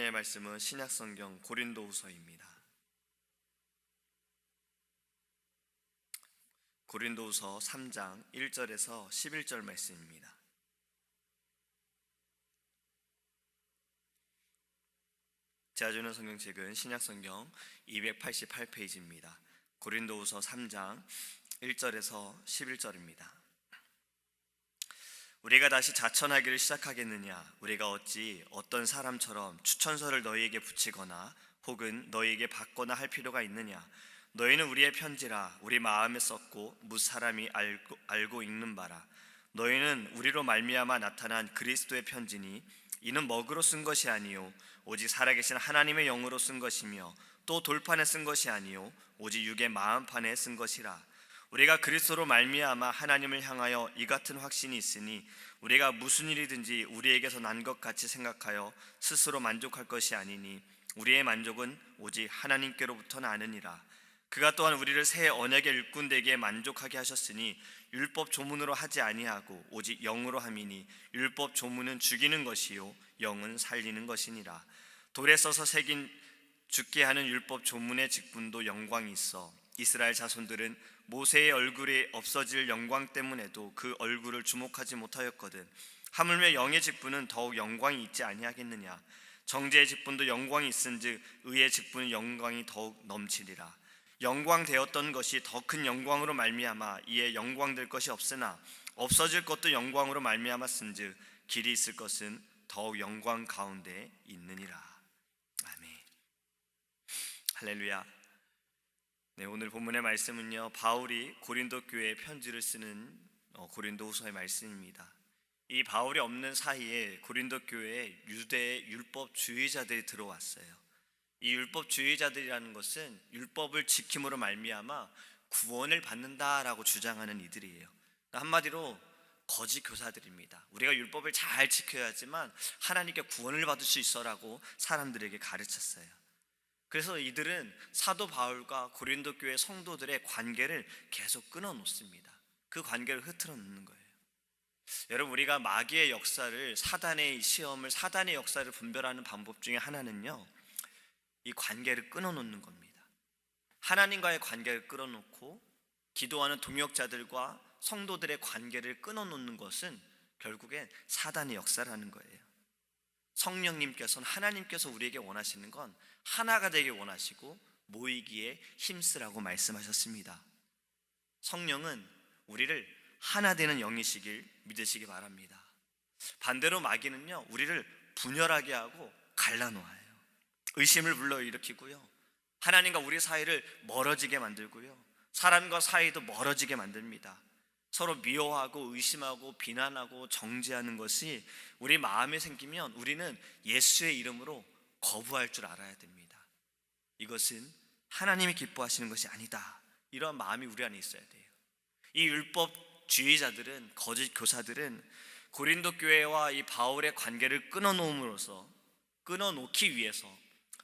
본문의 말씀은 신약성경 고린도후서입니다. 고린도후서 3장 1절에서 11절 말씀입니다. 제가 주는 성경책은 신약성경 288페이지입니다. 고린도후서 3장 1절에서 11절입니다. 우리가 다시 자천하기를 시작하겠느냐? 우리가 어찌 어떤 사람처럼 추천서를 너희에게 붙이거나 혹은 너희에게 받거나 할 필요가 있느냐? 너희는 우리의 편지라 우리 마음에 썼고 무 사람이 알고 읽는 바라. 너희는 우리로 말미암아 나타난 그리스도의 편지니 이는 먹으로 쓴 것이 아니요 오직 살아계신 하나님의 영으로 쓴 것이며 또 돌판에 쓴 것이 아니요 오직 육의 마음판에 쓴 것이라. 우리가 그리스도로 말미암아 하나님을 향하여 이 같은 확신이 있으니 우리가 무슨 일이든지 우리에게서 난 것 같이 생각하여 스스로 만족할 것이 아니니 우리의 만족은 오직 하나님께로부터 나느니라. 그가 또한 우리를 새 언약의 일꾼 되게 만족하게 하셨으니 율법 조문으로 하지 아니하고 오직 영으로 함이니 율법 조문은 죽이는 것이요 영은 살리는 것이니라. 돌에 써서 새긴 죽게 하는 율법 조문의 직분도 영광이 있어 이스라엘 자손들은 모세의 얼굴이 없어질 영광 때문에도 그 얼굴을 주목하지 못하였거든. 하물며 영의 직분은 더욱 영광이 있지 아니하겠느냐? 정죄의 직분도 영광이 있은즉 의의 직분은 영광이 더욱 넘치리라. 영광되었던 것이 더 큰 영광으로 말미암아 이에 영광될 것이 없으나 없어질 것도 영광으로 말미암았은즉 길이 있을 것은 더욱 영광 가운데 있느니라. 아멘. 할렐루야. 네, 오늘 본문의 말씀은요, 바울이 고린도 교회에 편지를 쓰는 고린도후서의 말씀입니다. 이 바울이 없는 사이에 고린도 교회에 유대의 율법주의자들이 들어왔어요. 이 율법주의자들이라는 것은 율법을 지킴으로 말미암아 구원을 받는다라고 주장하는 이들이에요. 한마디로 거짓 교사들입니다. 우리가 율법을 잘 지켜야지만 하나님께 구원을 받을 수 있어라고 사람들에게 가르쳤어요. 그래서 이들은 사도 바울과 고린도 교회 성도들의 관계를 계속 끊어놓습니다. 그 관계를 흐트러 놓는 거예요. 여러분, 우리가 마귀의 역사를, 사단의 시험을, 사단의 역사를 분별하는 방법 중에 하나는요, 이 관계를 끊어놓는 겁니다. 하나님과의 관계를 끊어놓고 기도하는 동역자들과 성도들의 관계를 끊어놓는 것은 결국엔 사단의 역사라는 거예요. 성령님께서는, 하나님께서 우리에게 원하시는 건 하나가 되길 원하시고 모이기에 힘쓰라고 말씀하셨습니다. 성령은 우리를 하나 되는 영이시길 믿으시기 바랍니다. 반대로 마귀는요, 우리를 분열하게 하고 갈라놓아요. 의심을 불러일으키고요, 하나님과 우리 사이를 멀어지게 만들고요, 사람과 사이도 멀어지게 만듭니다. 서로 미워하고 의심하고 비난하고 정죄하는 것이 우리 마음에 생기면 우리는 예수의 이름으로 거부할 줄 알아야 됩니다. 이것은 하나님이 기뻐하시는 것이 아니다, 이런 마음이 우리 안에 있어야 돼요. 이 율법주의자들은, 거짓 교사들은 고린도 교회와 이 바울의 관계를 끊어놓기 위해서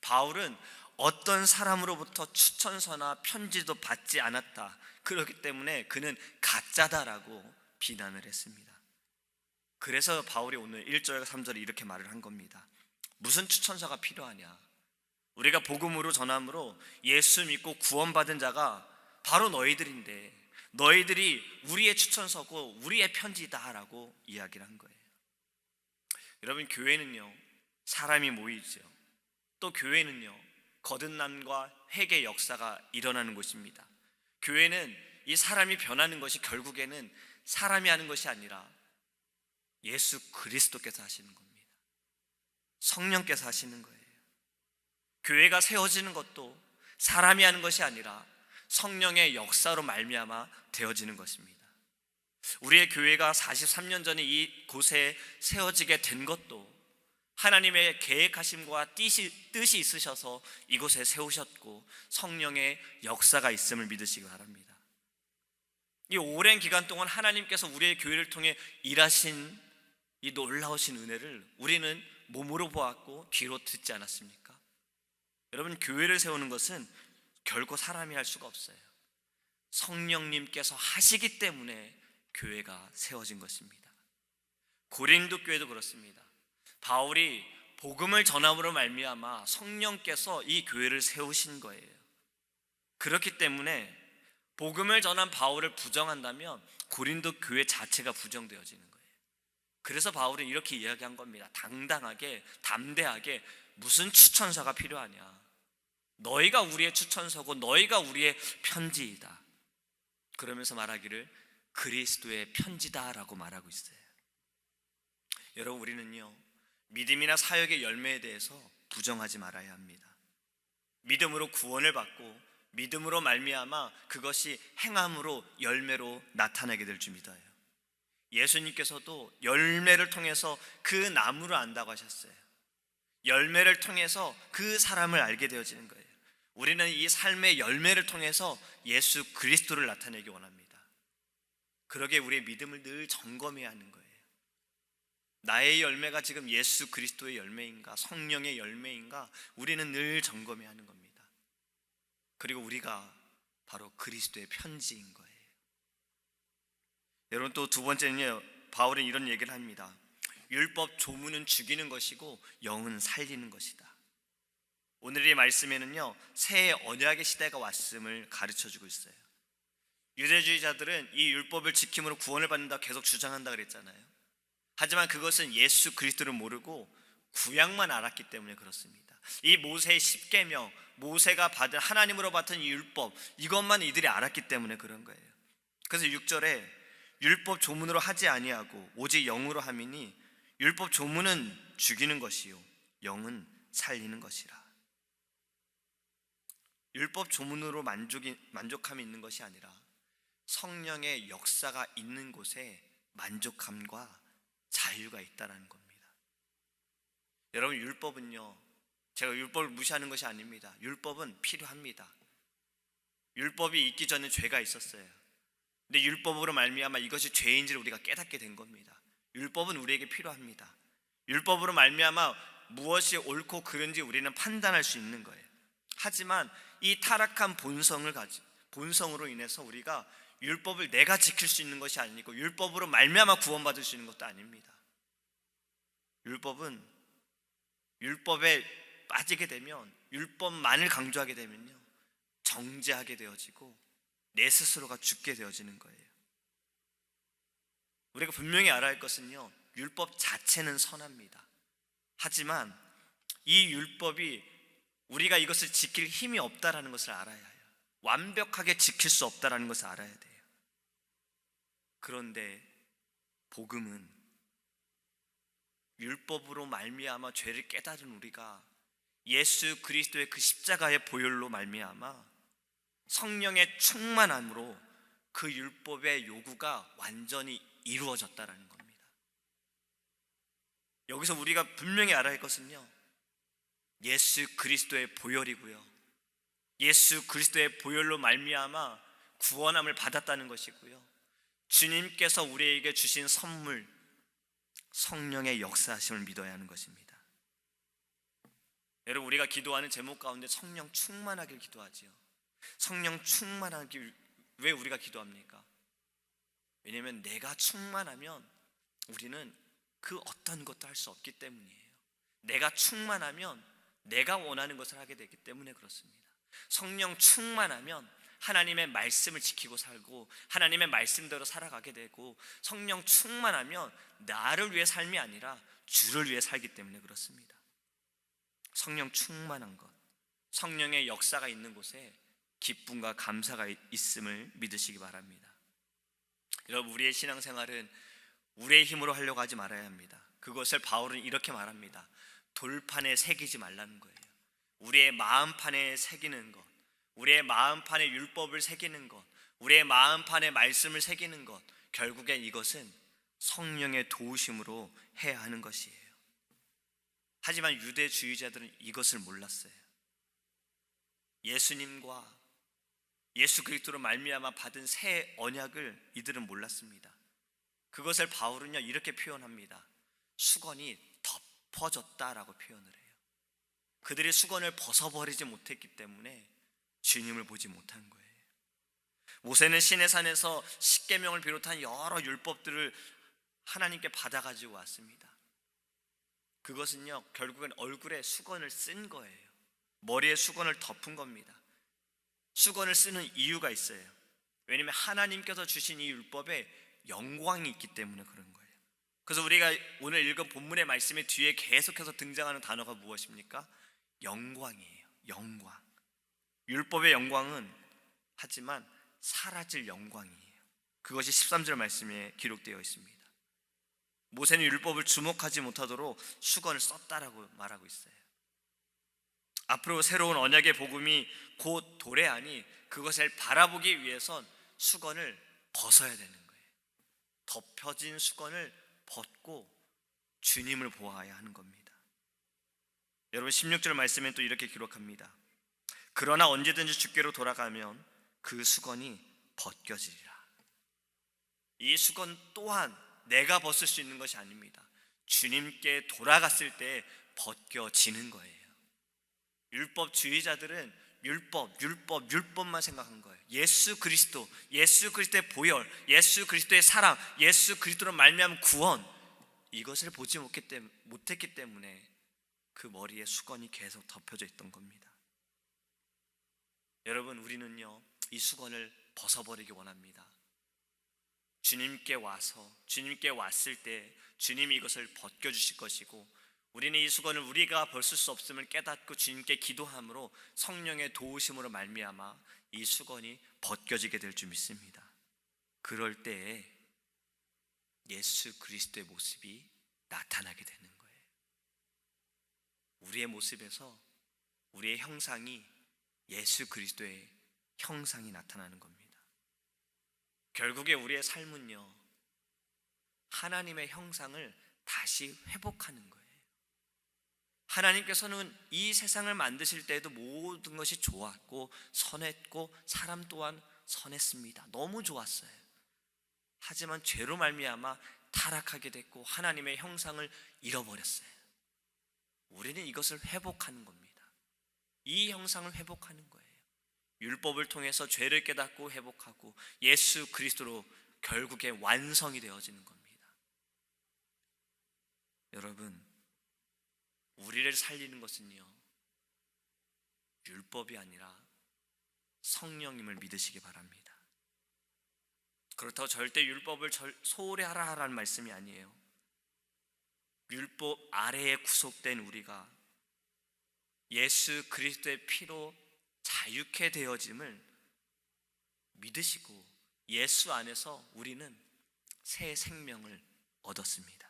바울은 어떤 사람으로부터 추천서나 편지도 받지 않았다, 그렇기 때문에 그는 가짜다라고 비난을 했습니다. 그래서 바울이 오늘 1절과 3절에 이렇게 말을 한 겁니다. 무슨 추천서가 필요하냐? 우리가 복음으로 전함으로 예수 믿고 구원받은 자가 바로 너희들인데 너희들이 우리의 추천서고 우리의 편지다라고 이야기를 한 거예요. 여러분, 교회는요, 사람이 모이죠. 또 교회는요, 거듭남과 회개 역사가 일어나는 곳입니다. 교회는 이 사람이 변하는 것이 결국에는 사람이 하는 것이 아니라 예수 그리스도께서 하시는 겁니다. 성령께서 하시는 거예요. 교회가 세워지는 것도 사람이 하는 것이 아니라 성령의 역사로 말미암아 되어지는 것입니다. 우리의 교회가 43년 전에 이곳에 세워지게 된 것도 하나님의 계획하심과 뜻이 있으셔서 이곳에 세우셨고 성령의 역사가 있음을 믿으시기 바랍니다. 이 오랜 기간 동안 하나님께서 우리의 교회를 통해 일하신 이 놀라우신 은혜를 우리는 몸으로 보았고 귀로 듣지 않았습니까? 여러분, 교회를 세우는 것은 결코 사람이 할 수가 없어요. 성령님께서 하시기 때문에 교회가 세워진 것입니다. 고린도 교회도 그렇습니다. 바울이 복음을 전함으로 말미암아 성령께서 이 교회를 세우신 거예요. 그렇기 때문에 복음을 전한 바울을 부정한다면 고린도 교회 자체가 부정되어지는 거예요. 그래서 바울은 이렇게 이야기한 겁니다. 당당하게, 담대하게, 무슨 추천서가 필요하냐? 너희가 우리의 추천서고 너희가 우리의 편지이다. 그러면서 말하기를 그리스도의 편지다라고 말하고 있어요. 여러분, 우리는요, 믿음이나 사역의 열매에 대해서 부정하지 말아야 합니다. 믿음으로 구원을 받고 믿음으로 말미암아 그것이 행함으로 열매로 나타나게 될 줄 믿어요. 예수님께서도 열매를 통해서 그 나무를 안다고 하셨어요. 열매를 통해서 그 사람을 알게 되어지는 거예요. 우리는 이 삶의 열매를 통해서 예수 그리스도를 나타내기 원합니다. 그러기에 우리의 믿음을 늘 점검해야 하는 거예요. 나의 열매가 지금 예수 그리스도의 열매인가, 성령의 열매인가, 우리는 늘 점검해야 하는 겁니다. 그리고 우리가 바로 그리스도의 편지인 거예요. 여러분, 또 두 번째는요, 바울은 이런 얘기를 합니다. 율법 조문은 죽이는 것이고 영은 살리는 것이다. 오늘의 말씀에는요, 새 언약의 시대가 왔음을 가르쳐주고 있어요. 유대주의자들은 이 율법을 지킴으로 구원을 받는다 계속 주장한다 그랬잖아요. 하지만 그것은 예수 그리스도를 모르고 구약만 알았기 때문에 그렇습니다. 이 모세의 10계명, 모세가 받은 하나님으로 받은 이 율법, 이것만 이들이 알았기 때문에 그런 거예요. 그래서 6절에 율법 조문으로 하지 아니하고 오직 영으로 함이니 율법 조문은 죽이는 것이요 영은 살리는 것이라. 율법 조문으로 만족함이 있는 것이 아니라 성령의 역사가 있는 곳에 만족함과 자유가 있다는 겁니다. 여러분, 율법은요, 제가 율법을 무시하는 것이 아닙니다. 율법은 필요합니다. 율법이 있기 전에 죄가 있었어요. 근데 율법으로 말미암아 이것이 죄인지를 우리가 깨닫게 된 겁니다. 율법은 우리에게 필요합니다. 율법으로 말미암아 무엇이 옳고 그른지 우리는 판단할 수 있는 거예요. 하지만 이 타락한 본성으로 인해서 우리가 율법을 내가 지킬 수 있는 것이 아니고 율법으로 말미암아 구원받을 수 있는 것도 아닙니다. 율법은 율법에 빠지게 되면, 율법만을 강조하게 되면요, 정죄하게 되어지고 내 스스로가 죽게 되어지는 거예요. 우리가 분명히 알아야 할 것은요, 율법 자체는 선합니다. 하지만 이 율법이 우리가 이것을 지킬 힘이 없다라는 것을 알아야 해요. 완벽하게 지킬 수 없다라는 것을 알아야 돼요. 그런데 복음은 율법으로 말미암아 죄를 깨달은 우리가 예수 그리스도의 그 십자가의 보혈로 말미암아 성령의 충만함으로 그 율법의 요구가 완전히 이루어졌다라는 겁니다. 여기서 우리가 분명히 알아야 할 것은요, 예수 그리스도의 보혈이고요, 예수 그리스도의 보혈로 말미암아 구원함을 받았다는 것이고요, 주님께서 우리에게 주신 선물 성령의 역사하심을 믿어야 하는 것입니다. 여러분, 우리가 기도하는 제목 가운데 성령 충만하길 기도하지요. 성령 충만하길 왜 우리가 기도합니까? 왜냐하면 내가 충만하면 우리는 그 어떤 것도 할 수 없기 때문이에요. 내가 충만하면 내가 원하는 것을 하게 되기 때문에 그렇습니다. 성령 충만하면 하나님의 말씀을 지키고 살고 하나님의 말씀대로 살아가게 되고, 성령 충만하면 나를 위해 삶이 아니라 주를 위해 살기 때문에 그렇습니다. 성령 충만한 것, 성령의 역사가 있는 곳에 기쁨과 감사가 있음을 믿으시기 바랍니다. 여러분, 우리의 신앙생활은 우리의 힘으로 하려고 하지 말아야 합니다. 그것을 바울은 이렇게 말합니다. 돌판에 새기지 말라는 거예요. 우리의 마음판에 새기는 것, 우리의 마음판에 율법을 새기는 것, 우리의 마음판에 말씀을 새기는 것, 결국엔 이것은 성령의 도우심으로 해야 하는 것이에요. 하지만 유대주의자들은 이것을 몰랐어요. 예수님과 예수 그리스도로 말미암아 받은 새 언약을 이들은 몰랐습니다. 그것을 바울은요, 이렇게 표현합니다. 수건이 덮어졌다라고 표현을 해요. 그들이 수건을 벗어버리지 못했기 때문에 주님을 보지 못한 거예요. 모세는 시내산에서 십계명을 비롯한 여러 율법들을 하나님께 받아가지고 왔습니다. 그것은요, 결국엔 얼굴에 수건을 쓴 거예요. 머리에 수건을 덮은 겁니다. 수건을 쓰는 이유가 있어요. 왜냐하면 하나님께서 주신 이 율법에 영광이 있기 때문에 그런 거예요. 그래서 우리가 오늘 읽은 본문의 말씀의 뒤에 계속해서 등장하는 단어가 무엇입니까? 영광이에요. 영광. 율법의 영광은 하지만 사라질 영광이에요. 그것이 13절 말씀에 기록되어 있습니다. 모세는 율법을 주목하지 못하도록 수건을 썼다라고 말하고 있어요. 앞으로 새로운 언약의 복음이 곧 도래하니 그것을 바라보기 위해선 수건을 벗어야 되는 거예요. 덮여진 수건을 벗고 주님을 보아야 하는 겁니다. 여러분 16절 말씀에 또 이렇게 기록합니다. 그러나 언제든지 주께로 돌아가면 그 수건이 벗겨지리라. 이 수건 또한 내가 벗을 수 있는 것이 아닙니다. 주님께 돌아갔을 때 벗겨지는 거예요. 율법주의자들은 율법만 생각한 거예요. 예수 그리스도의 보혈, 예수 그리스도의 사랑, 예수 그리스도로 말미암은 구원, 이것을 보지 못했기 때문에 그 머리에 수건이 계속 덮여져 있던 겁니다. 여러분, 우리는요 이 수건을 벗어버리기 원합니다. 주님께 왔을 때 주님이 이것을 벗겨주실 것이고, 우리는 이 수건을 우리가 벗을 수 없음을 깨닫고 주님께 기도함으로 성령의 도우심으로 말미암아 이 수건이 벗겨지게 될 줄 믿습니다. 그럴 때에 예수 그리스도의 모습이 나타나게 되는 거예요. 우리의 모습에서 우리의 형상이 예수 그리스도의 형상이 나타나는 겁니다. 결국에 우리의 삶은요 하나님의 형상을 다시 회복하는 거예요. 하나님께서는 이 세상을 만드실 때에도 모든 것이 좋았고 선했고 사람 또한 선했습니다. 너무 좋았어요. 하지만 죄로 말미암아 타락하게 됐고 하나님의 형상을 잃어버렸어요. 우리는 이것을 회복하는 겁니다. 이 형상을 회복하는 거예요. 율법을 통해서 죄를 깨닫고 회복하고 예수 그리스도로 결국에 완성이 되어지는 겁니다. 여러분, 우리를 살리는 것은요 율법이 아니라 성령님을 믿으시기 바랍니다. 그렇다고 절대 율법을 소홀히 하라는 말씀이 아니에요. 율법 아래에 구속된 우리가 예수 그리스도의 피로 자유케 되어짐을 믿으시고 예수 안에서 우리는 새 생명을 얻었습니다.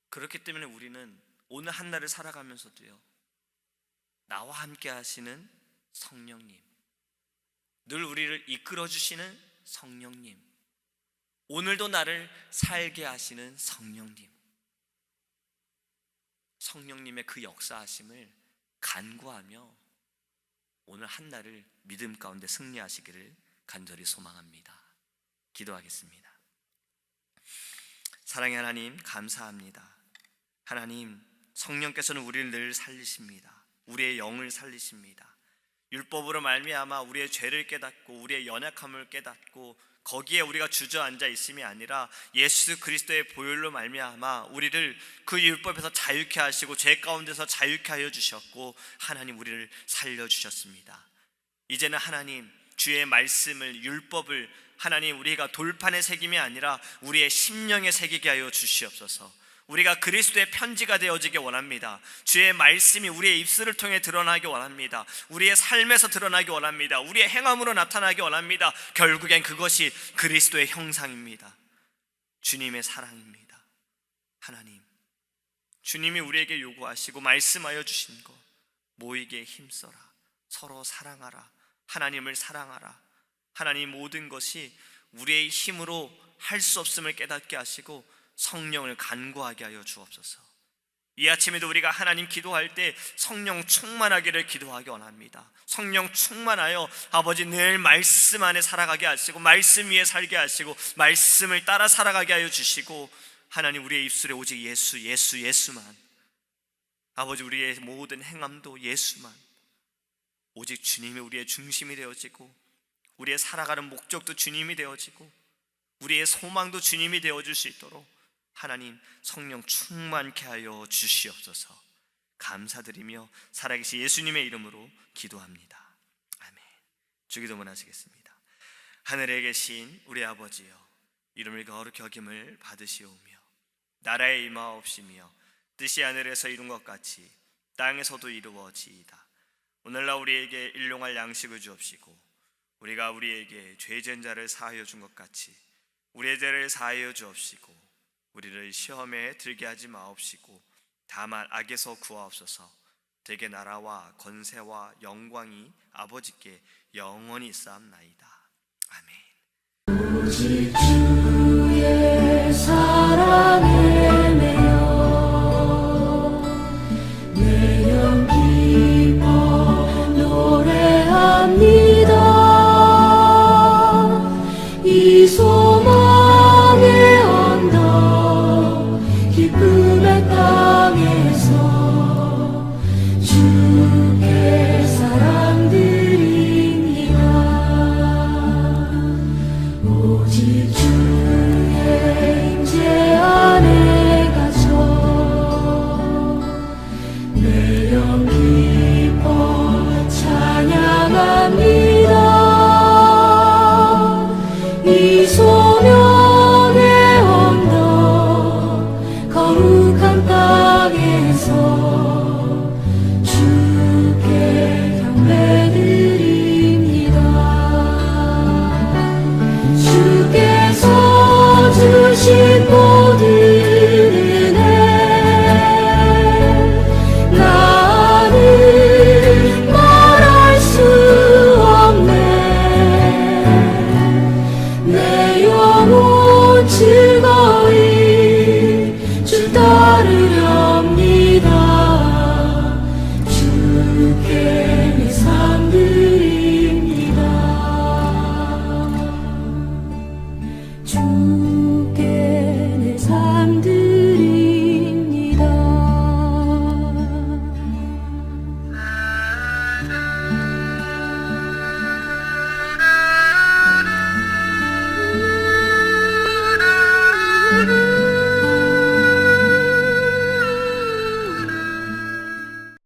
그렇기 때문에 우리는 오늘 한 날을 살아가면서도요 나와 함께 하시는 성령님, 늘 우리를 이끌어 주시는 성령님, 오늘도 나를 살게 하시는 성령님, 성령님의 그 역사하심을 간구하며 오늘 한 날을 믿음 가운데 승리하시기를 간절히 소망합니다. 기도하겠습니다. 사랑의 하나님, 감사합니다. 하나님, 성령께서는 우리를 늘 살리십니다. 우리의 영을 살리십니다. 율법으로 말미암아 우리의 죄를 깨닫고 우리의 연약함을 깨닫고 거기에 우리가 주저앉아 있음이 아니라 예수 그리스도의 보혈로 말미암아 우리를 그 율법에서 자유케 하시고 죄 가운데서 자유케 하여 주셨고 하나님 우리를 살려주셨습니다. 이제는 하나님 주의 말씀을, 율법을 하나님 우리가 돌판에 새김이 아니라 우리의 심령에 새기게 하여 주시옵소서. 우리가 그리스도의 편지가 되어지기 원합니다. 주의 말씀이 우리의 입술을 통해 드러나기 원합니다. 우리의 삶에서 드러나기 원합니다. 우리의 행함으로 나타나기 원합니다. 결국엔 그것이 그리스도의 형상입니다. 주님의 사랑입니다. 하나님, 주님이 우리에게 요구하시고 말씀하여 주신 것, 모이게 힘써라, 서로 사랑하라, 하나님을 사랑하라. 하나님, 모든 것이 우리의 힘으로 할 수 없음을 깨닫게 하시고 성령을 간구하게 하여 주옵소서. 이 아침에도 우리가 하나님 기도할 때 성령 충만하기를 기도하기 원합니다. 성령 충만하여 아버지 늘 말씀 안에 살아가게 하시고 말씀 위에 살게 하시고 말씀을 따라 살아가게 하여 주시고 하나님 우리의 입술에 오직 예수만, 아버지 우리의 모든 행함도 예수만, 오직 주님이 우리의 중심이 되어지고 우리의 살아가는 목적도 주님이 되어지고 우리의 소망도 주님이 되어줄 수 있도록 하나님 성령 충만케 하여 주시옵소서. 감사드리며 살아계신 예수님의 이름으로 기도합니다. 아멘. 주기도문 하시겠습니다. 하늘에 계신 우리 아버지여, 이름을 거룩히 여김을 받으시오며 나라에 임하옵시며 뜻이 하늘에서 이룬 것 같이 땅에서도 이루어지이다. 오늘날 우리에게 일용할 양식을 주옵시고 우리가 우리에게 죄진 자를 사하여 준 것 같이 우리의 죄를 사하여 주옵시고 우리를 시험에 들게 하지 마옵시고 다만 악에서 구하옵소서. 되게 나라와 권세와 영광이 아버지께 영원히 있사옵나이다. 아멘. 오직 주의 사랑에 매여 내 영 기뻐 노래합니다. 이 소망의 언덕 기쁨의 땅에서 주께 사랑 드립니다. 오직 주의 임재 안에 갇혀 내 영 기뻐 찬양합니다. 이 소명의 언덕 거룩한 땅에서 주께 경배드립니다. 주께서 주신 모든 은혜 나는 말할 수 없네. 내 영혼